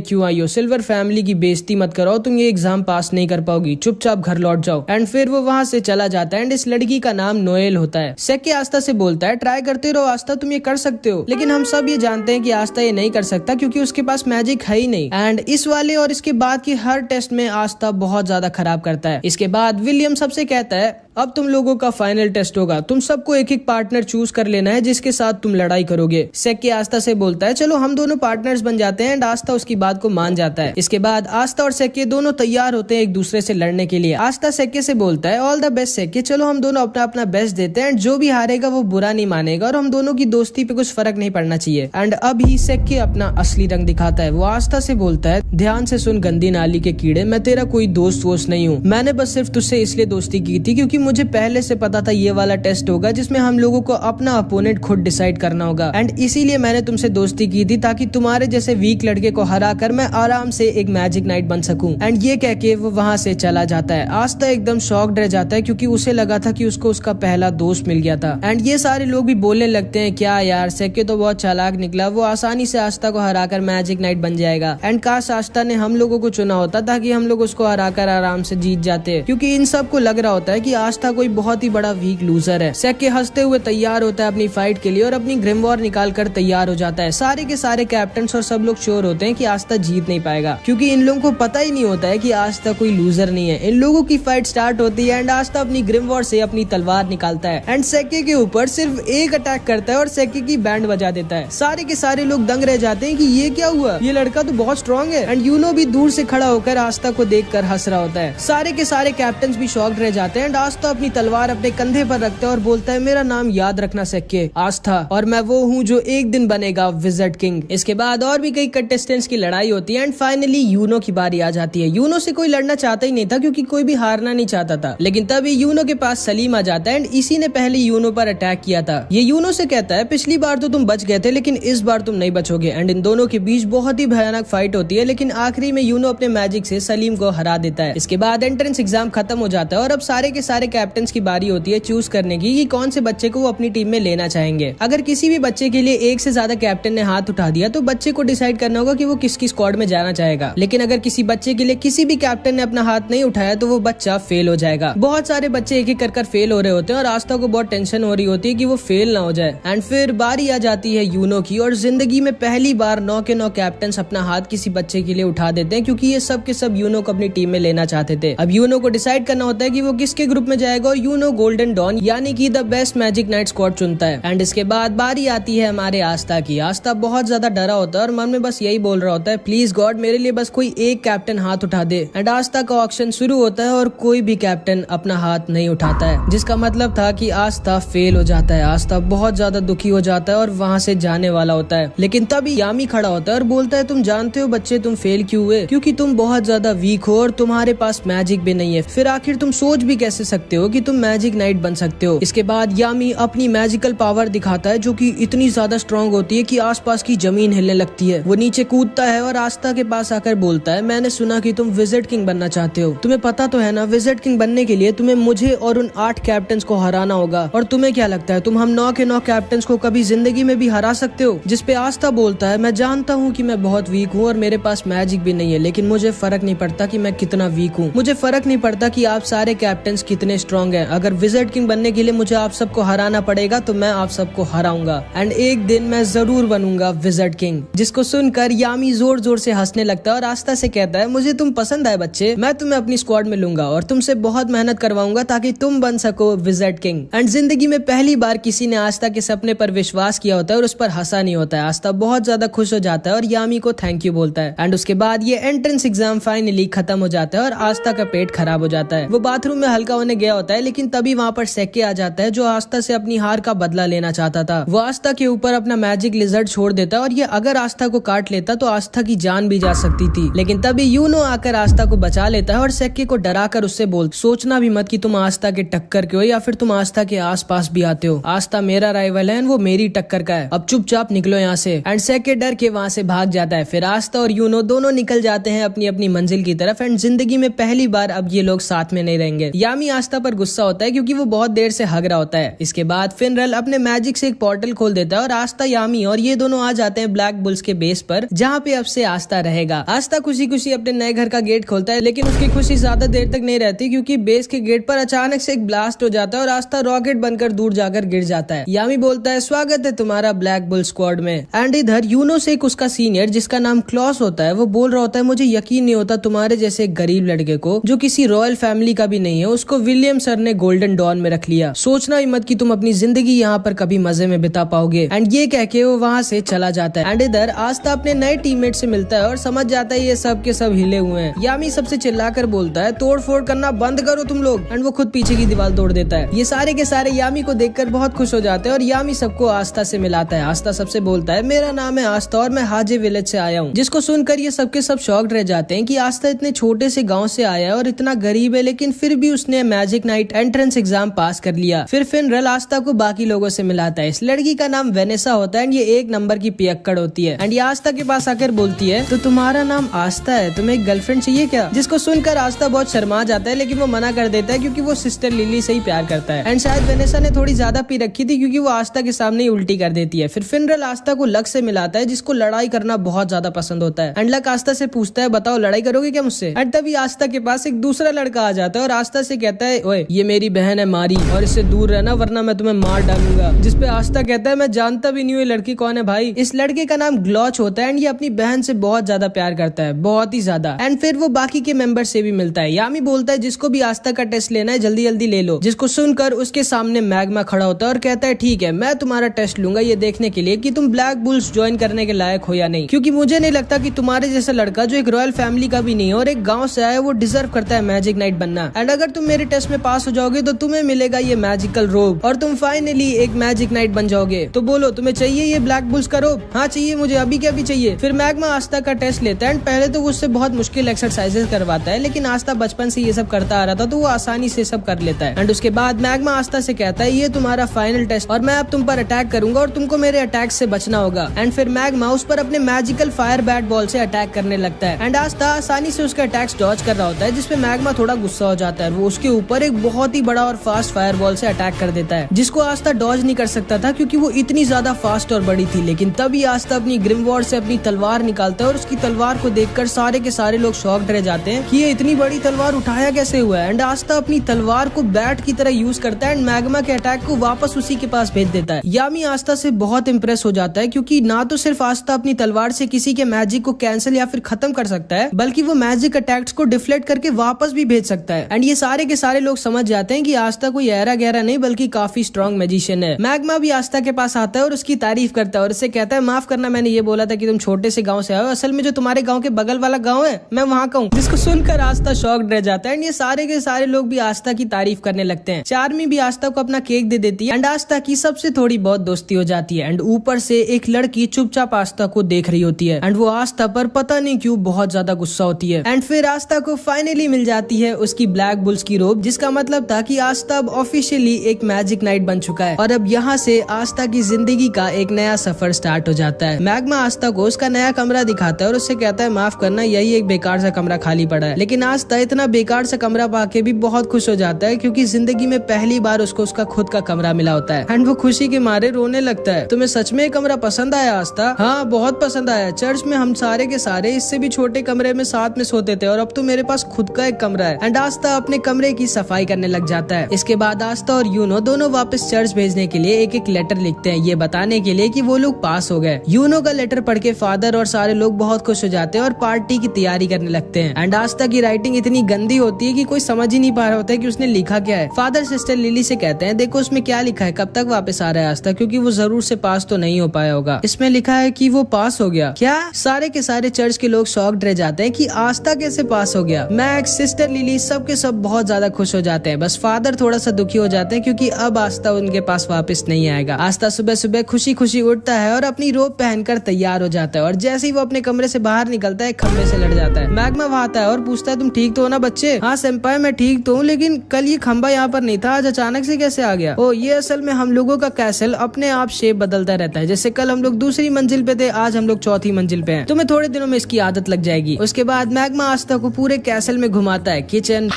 क्यों आई हो, सिल्वर फैमिली की बेइज्जती मत कराओ, तुम ये एग्जाम पास नहीं कर पाओगी, चुपचाप घर लौट जाओ। एंड फिर वो वहाँ से चला जाता है एंड इस लड़की का नाम नोएल होता है। सेक्के आस्था से बोलता है ट्राई करते रहो आस्था, तुम ये कर सकते हो। लेकिन हम सब ये जानते हैं कि आस्था ये नहीं कर सकता क्योंकि उसके पास मैजिक है ही नहीं। एंड इस वाले और इसके बाद की हर टेस्ट में आस्था बहुत ज्यादा खराब करता है। इसके बाद विलियम सबसे कहता है अब तुम लोगों का फाइनल टेस्ट होगा, तुम सबको एक एक पार्टनर चूज कर लेना है जिसके साथ तुम लड़ाई करोगे। सेक्के आस्था से बोलता है चलो हम दोनों पार्टनर्स बन जाते हैं एंड आस्था उसकी बात को मान जाता है। इसके बाद आस्था और सेक्के दोनों तैयार होते हैं एक दूसरे से लड़ने के लिए। आस्था सेक्के से बोलता है ऑल द बेस्ट सेक्के, चलो हम दोनों अपना अपना बेस्ट देते हैं एंड जो भी हारेगा वो बुरा नहीं मानेगा और हम दोनों की दोस्ती पे कुछ फर्क नहीं पड़ना चाहिए। एंड अभी सेक्के अपना असली रंग दिखाता है। वो आस्था से बोलता है ध्यान से सुन गंदी नाली के कीड़े, मैं तेरा कोई दोस्त वोस्त नहीं हूँ, मैंने बस सिर्फ तुझसे इसलिए दोस्ती की थी क्योंकि मुझे पहले से पता था ये वाला टेस्ट होगा जिसमें हम लोगों को अपना अपोनेंट खुद डिसाइड करना होगा एंड इसीलिए मैंने तुमसे दोस्ती की थी ताकि तुम्हारे जैसे वीक लड़के को हरा कर मैं आराम से एक मैजिक नाइट बन सकूं। एंड ये कह के वो वहाँ से चला जाता है। आस्था एकदम शॉक्ड रह जाता है क्योंकि उसे लगा था कि उसको उसका पहला दोस्त मिल गया था। एंड ये सारे लोग भी बोलने लगते हैं क्या यार सेक्के तो बहुत चालाक निकला, वो आसानी से आस्था को हराकर मैजिक नाइट बन जाएगा एंड काश आस्था ने हम लोगों को चुना होता ताकि हम लोग उसको हराकर आराम से जीत जाते, क्योंकि इन सबको लग रहा होता है कि आस्था कोई बहुत ही बड़ा वीक लूजर है। सेक्के हंसते हुए तैयार होता है अपनी फाइट के लिए और अपनी ग्रिमवॉर निकाल कर तैयार हो जाता है। सारे के सारे कैप्टन्स और सब लोग श्योर होते हैं कि आस्था जीत नहीं पाएगा क्योंकि इन लोगों को पता ही नहीं होता है कि आस्था कोई लूजर नहीं है। इन लोगों की फाइट स्टार्ट होती है एंड आस्था अपनी ग्रिमवॉर से अपनी तलवार निकालता है एंड सेक्के के ऊपर सिर्फ एक अटैक करता है और सेक्के की बैंड बजा देता है। सारे के सारे लोग दंग रह जाते हैं कि ये क्या हुआ, ये लड़का तो बहुत स्ट्रॉन्ग है। एंड यूनो भी दूर से खड़ा होकर आस्था को देखकर हंस रहा होता है। सारे के सारे कैप्टन्स भी शॉक्ड रह जाते हैं एंड आस्था अपनी तलवार अपने कंधे पर रखता है और बोलता है मेरा नाम याद रखना सेक्के, आस्था, और मैं वो हूँ जो एक दिन बनेगा विज़र्ड किंग। इसके बाद और भी कई कंटेस्टेंट्स की लड़ाई होती है एंड फाइनली यूनो की बारी आ जाती है। यूनो से कोई लड़ना चाहता ही नहीं था क्योंकि कोई भी हारना नहीं चाहता था, लेकिन तभी यूनो के पास सलीम आ जाता है एंड इसी ने पहले यूनो पर अटैक किया था। ये यूनो से कहता है पिछली बार तो तुम बच गए थे लेकिन इस बार तुम नहीं बचोगे। एंड इन दोनों के बीच बहुत ही भयानक फाइट होती है लेकिन आखिरी में यूनो अपने मैजिक से सलीम को हरा देता है। इसके बाद एंट्रेंस एग्जाम खत्म हो जाता है और अब सारे के सारे कैप्टन्स की बारी होती है चूज करने की कि कौन से बच्चे को वो अपनी टीम में लेना चाहेंगे। अगर किसी भी बच्चे के लिए एक से ज्यादा कैप्टन ने हाथ उठा दिया तो बच्चे को डिसाइड करना होगा कि वो किसकी स्क्वाड में जाना चाहेगा। लेकिन अगर किसी बच्चे के लिए किसी भी कैप्टन ने अपना हाथ नहीं उठाया तो वो बच्चा फेल हो जाएगा। बहुत सारे बच्चे एक एक कर फेल हो रहे होते हैं और आस्था को बहुत टेंशन हो रही होती है कि वो फेल ना हो जाए। एंड फिर बारी आ जाती है यूनो की और जिंदगी में पहली बार 9 के 9 कैप्टन्स अपना हाथ किसी बच्चे के लिए उठा देते हैं क्योंकि ये सब के सब यूनो को अपनी टीम में लेना चाहते थे। अब यूनो को डिसाइड करना होता है कि वो किसके ग्रुप में जाएगा और यूनो गोल्डन डॉन यानी कि the best magic night squad चुनता है। एंड इसके बाद बारी आती है हमारे आस्था की। आस्था बहुत ज्यादा डरा होता है और मन में बस यही बोल रहा होता है प्लीज गॉड मेरे लिए बस कोई एक कैप्टन हाथ उठा दे। एंड आस्था का ऑक्शन शुरू होता है और कोई भी कैप्टन अपना हाथ नहीं उठाता है, जिसका मतलब था कि आस्था फेल हो जाता है। आस्था बहुत ज्यादा दुखी हो जाता है और वहाँ से जाने वाला होता है। लेकिन तभी यामी खड़ा होता है और बोलता है तुम जानते हो बच्चे तुम फेल क्यों हुए, क्योंकि तुम बहुत ज्यादा वीक हो और तुम्हारे पास मैजिक भी नहीं है। फिर आखिर तुम सोच भी कैसे सकते हो कि तुम मैजिक नाइट बन सकते हो। इसके बाद यामी अपनी मैजिकल पावर दिखाता है जो कि इतनी ज्यादा स्ट्रॉन्ग होती है कि आसपास की जमीन हिलने लगती है। वो नीचे कूदता है और आस्था के पास आकर बोलता है मैंने सुना कि तुम विज़र्ड किंग बनना चाहते हो, तुम्हें पता तो है ना विज़र्ड किंग बनने के लिए तुम्हें मुझे और उन 8 कैप्टन्स को हराना होगा। और तुम्हें क्या लगता है तुम हम 9 के 9 कैप्टन्स को कभी जिंदगी में भी हरा सकते हो? जिसपे आस्था बोलता है मैं जानता हूँ कि मैं बहुत वीक हूँ और मेरे पास मैजिक भी नहीं है, लेकिन मुझे फर्क नहीं पड़ता कि मैं कितना वीक हूँ। मुझे फर्क नहीं पड़ता कि आप सारे कैप्टन्स कितने स्ट्रॉन्ग हैं। अगर विज़र्ड किंग बनने के लिए मुझे आप सबको हराना पड़ेगा तो मैं आप सबको हराऊंगा एंड एक दिन मैं जरूर बनूंगा विज़र्ड किंग। जिसको सुनकर यामी जोर जोर से हंसने लगता है और आस्था से कहता है मुझे तुम पसंद आए बच्चे, मैं तुम्हें अपनी स्क्वाड में लूंगा और तुमसे बहुत मेहनत करवाऊंगा ताकि तुम बन सको विज़र्ड किंग। एंड जिंदगी में पहली बार किसी ने आस्था के सपने पर विश्वास किया होता है और उस पर हंसा नहीं होता है। आस्था बहुत ज्यादा खुश हो जाता है और यामी को थैंक यू बोलता है। एंड उसके बाद ये एंट्रेंस एग्जाम फाइनली खत्म हो जाता है और आस्था का पेट खराब हो जाता है। वो बाथरूम में हल्का होने गया होता है लेकिन तभी वहाँ पर सेक्के आ जाता है जो आस्था से अपनी हार का बदला लेना चाहता था। वो आस्था के ऊपर अपना मैजिक लिजर्ड छोड़ देता है और ये अगर आस्था को काट लेता तो आस्था की जान भी जा सकती थी। लेकिन तभी यूनो आकर आस्था को बचा लेता है और सेक्के को डरा कर उससे बोल सोचना भी मत कि तुम आस्था के टक्कर के हो या फिर तुम आस्था के आसपास भी आते हो। आस्था मेरा राइवल है, वो मेरी टक्कर का है, अब चुपचाप निकलो यहाँ से। एंड सेक्के डर के वहाँ से भाग जाता है। फिर आस्था और यूनो दोनों निकल जाते हैं अपनी अपनी मंजिल की तरफ एंड जिंदगी में पहली बार अब ये लोग साथ में नहीं रहेंगे। यामी आस्था आस्था पर गुस्सा होता है क्योंकि वो बहुत देर से हग रहा होता है। इसके बाद फिनरल अपने मैजिक से एक पोर्टल खोल देता है और आस्था, यामी और ये दोनों आ जाते हैं ब्लैक बुल्स के बेस पर, जहाँ पे अब से आस्था रहेगा। आस्था खुशी खुशी अपने नए घर का गेट खोलता है, लेकिन उसकी खुशी ज्यादा देर तक नहीं रहती क्योंकि बेस के गेट पर अचानक से एक ब्लास्ट हो जाता है और आस्था रॉकेट बनकर दूर जाकर गिर जाता है। यामी बोलता है, स्वागत है तुम्हारा ब्लैक बुल स्क्वाड में। एंड इधर यूनो से एक उसका सीनियर जिसका नाम क्लॉस होता है, वो बोल रहा होता है, मुझे यकीन नहीं होता तुम्हारे जैसे गरीब लड़के को, जो किसी रॉयल फैमिली का भी नहीं है, उसको विलियम सर ने गोल्डन डॉन में रख लिया। सोचना ही मत कि तुम अपनी जिंदगी यहाँ पर कभी मजे में बिता पाओगे। एंड ये कह के वो वहाँ से चला जाता है। एंड इधर आस्था अपने नए टीममेट से मिलता है और समझ जाता है ये सब के सब हिले हुए हैं। यामी सबसे चिल्लाकर बोलता है, तोड़ फोड़ करना बंद करो तुम लोग। एंड वो खुद पीछे की दीवार तोड़ देता है। ये सारे के सारे यामी को देखकर बहुत खुश हो जाते हैं और यामी सबको आस्था से मिलाता है। आस्था सबसे बोलता है, मेरा नाम है आस्था और मैं हाजे विलेज से आया हूँ। जिसको सुनकर ये सबके सब शॉक्ड रह जाते हैं कि आस्था इतने छोटे से गाँव से आया है और इतना गरीब है, लेकिन फिर भी उसने मैजिक नाइट एंट्रेंस एग्जाम पास कर लिया। फिर फिनरल आस्था को बाकी लोगों से मिलाता है। इस लड़की का नाम वेनेसा होता है एंड ये एक नंबर की पियक्कड़ होती है। एंड ये आस्था के पास आकर बोलती है, तो तुम्हारा नाम आस्था है, तुम्हें एक गर्लफ्रेंड चाहिए क्या? जिसको सुनकर आस्था बहुत शर्मा जाता है, लेकिन वो मना कर देता है क्योंकि वो सिस्टर लिली से ही प्यार करता है। एंड शायद वेनेसा ने थोड़ी ज्यादा पी रखी थी क्योंकि वो आस्था के सामने ही उल्टी कर देती है। फिर फिनरल आस्था को लक से मिलाता है जिसको लड़ाई करना बहुत ज्यादा पसंद होता है। एंड लक आस्था से पूछता है, बताओ लड़ाई करोगे क्या मुझसे? एंड तभी आस्था के पास एक दूसरा लड़का आ जाता है और आस्था से कहता है, ओए ये मेरी बहन है मारी और इससे दूर रहना वरना मैं तुम्हें मार डालूंगा। जिसपे आस्था कहता है, मैं जानता भी नहीं हूँ ये लड़की कौन है भाई। इस लड़के का नाम ग्लॉच होता है एंड ये अपनी बहन से बहुत ज्यादा प्यार करता है, बहुत ही ज्यादा। एंड फिर वो बाकी के मेंबर से भी मिलता है। यामी बोलता है, जिसको भी आस्था का टेस्ट लेना है जल्दी जल्दी ले लो। जिसको सुनकर उसके सामने मैग्मा खड़ा होता है और कहता है, ठीक है मैं तुम्हारा टेस्ट लूंगा ये देखने के लिए कि तुम ब्लैक बुल्स ज्वाइन करने के लायक हो या नहीं, क्योंकि मुझे नहीं लगता कि तुम्हारे जैसा लड़का जो एक रॉयल फैमिली का भी नहीं है और एक गाँव से आया वो डिजर्व करता है मैजिक नाइट बनना। एंड अगर तुम मेरे टेस्ट में पास हो जाओगे तो तुम्हें मिलेगा ये मैजिकल रोब और तुम फाइनली एक मैजिक नाइट बन जाओगे। तो बोलो तुम्हें चाहिए ये ब्लैक बुल्स का रोब? हाँ चाहिए मुझे, अभी क्या भी चाहिए। फिर मैग्मा आस्था का टेस्ट लेता है एंड पहले तो वो उससे बहुत मुश्किल एक्सरसाइजेस करवाता है, लेकिन आस्था बचपन से ये सब करता आ रहा था तो वो आसानी से सब कर लेता है। एंड उसके बाद मैग्मा आस्था से कहता है, ये तुम्हारा फाइनल टेस्ट और मैं अब तुम पर अटैक करूंगा और तुमको मेरे अटैक से बचना होगा। एंड फिर मैग्मा उस पर अपने मैजिकल फायर बैट बॉल से अटैक करने लगता है एंड आस्था आसानी से उसका अटैक्स डॉज कर रहा होता है, जिसपे मैग्मा थोड़ा गुस्सा हो जाता है। वो उसके ऊपर एक बहुत ही बड़ा और फास्ट फायर बॉल से अटैक कर देता है, जिसको आस्था डॉज नहीं कर सकता था क्योंकि वो इतनी ज्यादा फास्ट और बड़ी थी। लेकिन तभी आस्था अपनी ग्रिमवॉर्ड से अपनी तलवार निकालता है और उसकी तलवार को देखकर सारे के सारे लोग शॉक्ड रह जाते हैं कि ये इतनी बड़ी तलवार उठाया कैसे हुआ है। एंड आस्था अपनी तलवार को बैट की तरह यूज करता है एंड मैग्मा के अटैक को वापस उसी के पास भेज देता है। यामी आस्था से बहुत इंप्रेस हो जाता है क्योंकि ना तो सिर्फ आस्था अपनी तलवार से किसी के मैजिक को कैंसिल या फिर खत्म कर सकता है, बल्कि वो मैजिक अटैक्स को डिफ्लेक्ट करके वापस भी भेज सकता है। एंड ये सारे के सारे लोग समझ जाते हैं कि आस्था कोई ऐरा गहरा नहीं बल्कि काफी स्ट्रॉन्ग मैजिशियन है। मैग्मा भी आस्था के पास आता है और उसकी तारीफ करता है और उससे कहता है, माफ करना मैंने ये बोला था कि तुम छोटे से गांव से आए हो, असल में जो तुम्हारे गांव के बगल वाला गांव है मैं वहां का हूँ। जिसको सुनकर आस्था शॉक्ड रह जाता है एंड ये सारे के सारे लोग भी आस्था की तारीफ करने लगते हैं। चार्मी भी आस्था को अपना केक दे देती है एंड आस्था की सबसे थोड़ी बहुत दोस्ती हो जाती है। एंड ऊपर से एक लड़की चुपचाप आस्था को देख रही होती है एंड वो आस्था पर पता नहीं क्यों बहुत ज्यादा गुस्सा होती है। एंड फिर आस्था को फाइनली मिल जाती है उसकी ब्लैक बुल्स की रोब, जिसका मतलब था कि आस्था अब ऑफिशियली एक मैजिक नाइट बन चुका है और अब यहाँ से आस्था की जिंदगी का एक नया सफर स्टार्ट हो जाता है। मैग्मा आस्था को उसका नया कमरा दिखाता है और उससे कहता है, माफ करना यही एक बेकार सा कमरा खाली पड़ा है। लेकिन आस्था इतना बेकार सा कमरा पाके भी बहुत खुश हो जाता है क्योंकि जिंदगी में पहली बार उसको उसका खुद का कमरा मिला होता है एंड वो खुशी के मारे रोने लगता है। तुम्हें सच में कमरा पसंद आया आस्था? हाँ बहुत पसंद आया। चर्च में हम सारे के सारे इससे भी छोटे कमरे में साथ में सोते थे और अब तो मेरे पास खुद का एक कमरा है। एंड आस्था अपने कमरे की सफाई करने लग जाता है। इसके बाद आस्था और यूनो दोनों वापस चर्च भेजने के लिए एक एक लेटर लिखते हैं, ये बताने के लिए कि वो लोग पास हो गए। यूनो का लेटर पढ़ के फादर और सारे लोग बहुत खुश हो जाते हैं और पार्टी की तैयारी करने लगते हैं। एंड आस्था की राइटिंग इतनी गंदी होती है कि कोई समझ ही नहीं पा रहा होता है कि उसने लिखा क्या है। फादर सिस्टर लिली से कहते हैं, देखो उसमें क्या लिखा है, कब तक वापस आ रहा है आस्था, क्योंकि वो जरूर से पास तो नहीं हो पाया होगा। इसमें लिखा है कि वो पास हो गया। क्या? सारे के सारे चर्च के लोग शॉक्ड रह जाते हैं कि आस्था कैसे पास हो गया। मैक्स, सिस्टर लिली, सब के सब बहुत ज्यादा खुश हो जाते हैं। बस फादर थोड़ा सा दुखी हो जाते हैं क्योंकि अब आस्था उनके पास वापस नहीं आएगा। आस्था सुबह सुबह खुशी खुशी उठता है और अपनी रोब पहनकर तैयार हो जाता है और जैसे ही वो अपने कमरे से बाहर निकलता है खंबे से लड़ जाता है। मैग्मा वहां आता है और पूछता है, तुम ठीक तो हो ना बच्चे? हाँ सेंपाई मैं ठीक तो हूँ, लेकिन कल ये खंबा यहाँ पर नहीं था, आज अचानक से कैसे आ गया? ओ ये असल में हम लोगों का कैसल अपने आप शेप बदलता रहता है। जैसे कल हम लोग दूसरी मंजिल पे थे, आज हम लोग चौथी मंजिल पे हैं। तुम्हें थोड़े दिनों में इसकी आदत लग जाएगी। उसके बाद मैग्मा आस्था को पूरे कैसल में घुमाता है, किचन,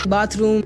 बाथरूम,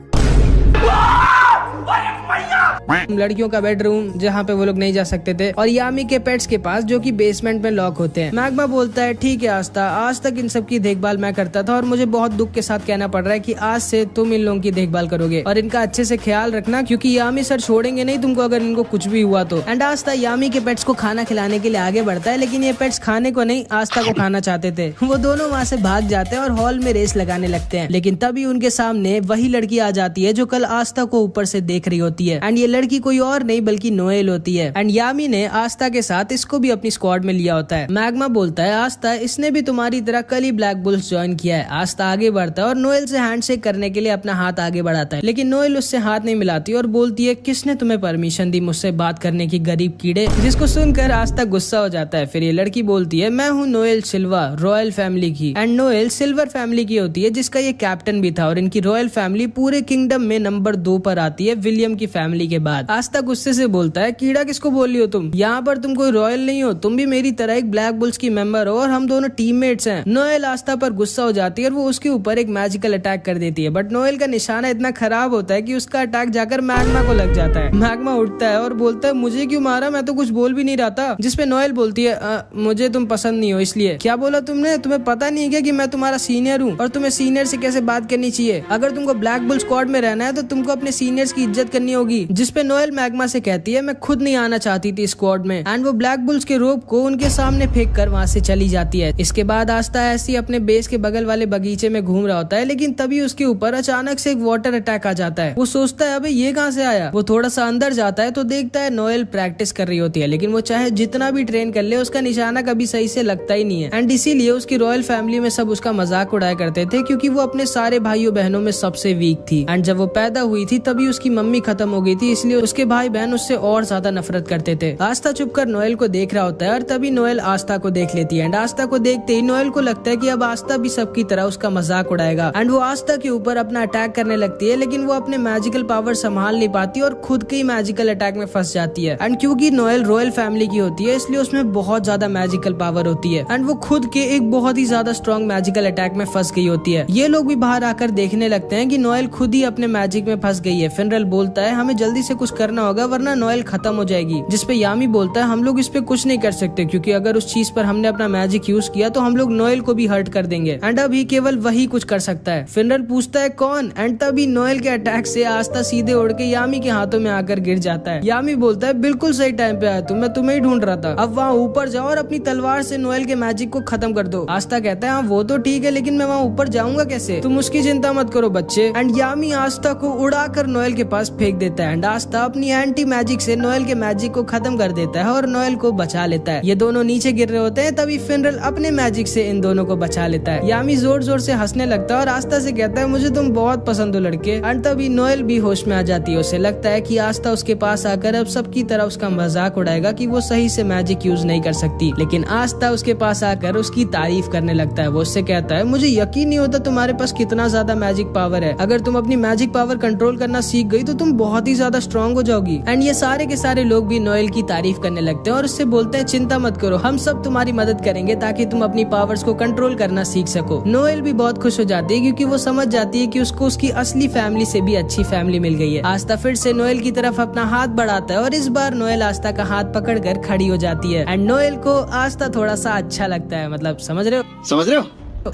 लड़कियों का बेडरूम जहाँ पे वो लोग नहीं जा सकते थे, और यामी के पेट्स के पास जो कि बेसमेंट में लॉक होते हैं। मैग्मा बोलता है ठीक है आस्था, आज तक इन सब की देखभाल मैं करता था और मुझे बहुत दुख के साथ कहना पड़ रहा है कि आज से तुम इन लोगों की देखभाल करोगे और इनका अच्छे से ख्याल रखना, क्योंकि यामी सर छोड़ेंगे नहीं तुमको अगर इनको कुछ भी हुआ तो। एंड आस्था यामी के पेट्स को खाना खिलाने के लिए आगे बढ़ता है, लेकिन ये पेट्स खाने को नहीं आस्था को खाना चाहते थे। वो दोनों वहाँ से भाग जाते हैं और हॉल में रेस लगाने लगते हैं, लेकिन तभी उनके सामने वही लड़की आ जाती है जो कल आस्था को ऊपर से देख रही होती है। एंड ये लड़की कोई और नहीं बल्कि नोएल होती है। एंड यामी ने आस्था के साथ इसको भी अपनी स्क्वाड में लिया होता है। मैग्मा बोलता है आस्था, इसने भी तुम्हारी तरह कल ही ब्लैक बुल्स ज्वाइन किया है। आस्था आगे बढ़ता है और नोएल से हैंडशेक करने के लिए अपना हाथ आगे बढ़ाता है, लेकिन नोएल उससे हाथ नहीं मिलाती और बोलती है किसने तुम्हें परमिशन दी मुझसे बात करने की गरीब कीड़े, जिसको सुनकर आस्था गुस्सा हो जाता है। फिर ये लड़की बोलती है मैं हूँ नोएल सिल्वा, रॉयल फैमिली की। एंड नोएल सिल्वर फैमिली की होती है जिसका ये कैप्टन भी था, और इनकी रॉयल फैमिली पूरे किंगडम में नंबर 2 पर आती है विलियम की फैमिली के बाद। आस्था गुस्से से बोलता है कीड़ा किसको बोल रही हो तुम, यहाँ पर तुम कोई रॉयल नहीं हो, तुम भी मेरी तरह एक ब्लैक बुल्स की मेंबर हो और हम दोनों टीममेट्स हैं। नोएल आस्था पर गुस्सा हो जाती है और वो उसके ऊपर एक मैजिकल अटैक कर देती है, बट नोएल का निशाना इतना खराब होता है कि उसका अटैक जाकर मैग्मा को लग जाता है। मैग्मा उठता है और बोलता है मुझे क्यों मारा, मैं तो कुछ बोल भी नहीं रहा था। जिसपे नोएल बोलती है मुझे तुम पसंद नहीं हो इसलिए। क्या बोला तुमने, तुम्हें पता नहीं है कि मैं तुम्हारा सीनियर हूँ और तुम्हें सीनियर से कैसे बात करनी चाहिए। अगर तुमको ब्लैक बुल स्क्वाड में रहना है तो तुमको अपने सीनियर्स की इज्जत करनी होगी। जिसपे नोएल मैग्मा से कहती है मैं खुद नहीं आना चाहती थी स्क्वाड में। एंड वो ब्लैक बुल्स के रोप को उनके सामने फेंक कर वहाँ से चली जाती है। इसके बाद आस्था ऐसी अपने बेस के बगल वाले बगीचे में घूम रहा होता है, लेकिन तभी उसके ऊपर अचानक से एक वाटर अटैक आ जाता है। वो सोचता है अबे ये कहाँ से आया। वो थोड़ा सा अंदर जाता है तो देखता है नोएल प्रैक्टिस कर रही होती है, लेकिन वो चाहे जितना भी ट्रेन कर ले उसका निशाना कभी सही से लगता ही नहीं है। एंड इसीलिए उसकी रॉयल फैमिली में सब उसका मजाक उड़ाया करते थे, क्योंकि वो अपने सारे भाइयों बहनों में सबसे वीक थी। एंड जब वो पैदा हुई थी तभी उसकी मम्मी खत्म हो गई थी, इसलिए उसके भाई बहन उससे और ज्यादा नफरत करते थे। आस्था चुपकर नोएल को देख रहा होता है और तभी नोएल आस्था को देख लेती है। एंड आस्था को देखते ही नोएल को लगता है कि अब आस्था भी सबकी तरह उसका मजाक उड़ाएगा। एंड वो आस्था के ऊपर अपना अटैक करने लगती है, लेकिन वो अपने मैजिकल पावर संभाल नहीं पाती और खुद के ही मैजिकल अटैक में फंस जाती है। एंड क्योंकि नोएल रॉयल फैमिली की होती है इसलिए उसमें बहुत ज्यादा मैजिकल पावर होती है, एंड वो खुद के एक बहुत ही ज्यादा स्ट्रॉन्ग मैजिकल अटैक में फंस गई होती है। ये लोग भी बाहर आकर देखने लगते हैं कि नोएल खुद ही अपने मैजिक में फंस गई है। फिनरल बोलता है हमें जल्दी से कुछ करना होगा वरना नोएल खत्म हो जाएगी। जिसपे यामी बोलता है हम लोग इस पे कुछ नहीं कर सकते, क्योंकि अगर उस चीज पर हमने अपना मैजिक यूज किया तो हम लोग नोएल को भी हर्ट कर देंगे, एंड अभी केवल वही कुछ कर सकता है। फिनरल पूछता है कौन, एंड तभी नोएल के अटैक से आस्था सीधे उड़ के यामी के हाथों में आकर गिर जाता है। यामी बोलता है बिल्कुल सही टाइम पे आया तुम, मैं तुम्हें ही ढूंढ रहा था। अब वहाँ ऊपर जाओ और अपनी तलवार से नोएल के मैजिक को खत्म कर दो। आस्था कहता है हाँ वो तो ठीक है, लेकिन मैं वहाँ ऊपर जाऊंगा कैसे, तुम उसकी चिंता मत करो बच्चे। एंड यामी आस्था को उड़ाकर नोएल के पास फेंक देता है, एंड आस्था अपनी एंटी मैजिक से नोएल के मैजिक को खत्म कर देता है और नोएल को बचा लेता है। ये दोनों नीचे गिर रहे होते हैं, तभी फिनरल अपने मैजिक से इन दोनों को बचा लेता है। यामी जोर जोर से हंसने लगता है और आस्था से कहता है मुझे तुम बहुत पसंद हो लड़के। एंड तभी नोएल भी होश में आ जाती है। उसे लगता है कि आस्था उसके पास आकर अब सबकी तरह उसका मजाक उड़ाएगा कि वो सही से मैजिक यूज नहीं कर सकती, लेकिन आस्था उसके पास आकर उसकी तारीफ करने लगता है। वो उससे कहता है मुझे यकीन नहीं होता तुम्हारे पास कितना ज्यादा मैजिक पावर है। अगर तुम अपनी मैजिक पावर कंट्रोल करना सीख गई तो तुम बहुत ही ज्यादा स्ट्रॉन्ग हो जाओगी। एंड ये सारे के सारे लोग भी नोएल की तारीफ करने लगते हैं और उससे बोलते हैं चिंता मत करो, हम सब तुम्हारी मदद करेंगे ताकि तुम अपनी पावर्स को कंट्रोल करना सीख सको। नोएल भी बहुत खुश हो जाती है क्योंकि वो समझ जाती है कि उसको उसकी असली फैमिली से भी अच्छी फैमिली मिल गई है। आस्था फिर से नोएल की तरफ अपना हाथ बढ़ाता है और इस बार नोएल आस्था का हाथ पकड़कर खड़ी हो जाती है। एंड नोएल को आस्था थोड़ा सा अच्छा लगता है, मतलब समझ रहे हो।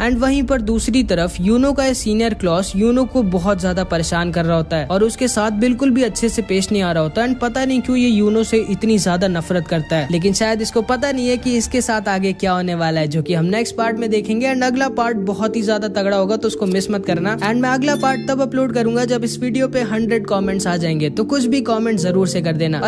एंड वहीं पर दूसरी तरफ यूनो का सीनियर क्लॉस यूनो को बहुत ज्यादा परेशान कर रहा होता है और उसके साथ बिल्कुल भी अच्छे से पेश नहीं आ रहा होता। एंड पता नहीं क्यों ये यूनो से इतनी ज्यादा नफरत करता है, लेकिन शायद इसको पता नहीं है कि इसके साथ आगे क्या होने वाला है, जो कि हम नेक्स्ट पार्ट में देखेंगे। एंड अगला पार्ट बहुत ही ज्यादा तगड़ा होगा तो उसको मिस मत करना। एंड मैं अगला पार्ट तब अपलोड करूंगा जब इस वीडियो पे 100 कॉमेंट्स आ जाएंगे, तो कुछ भी कॉमेंट जरूर से कर देना।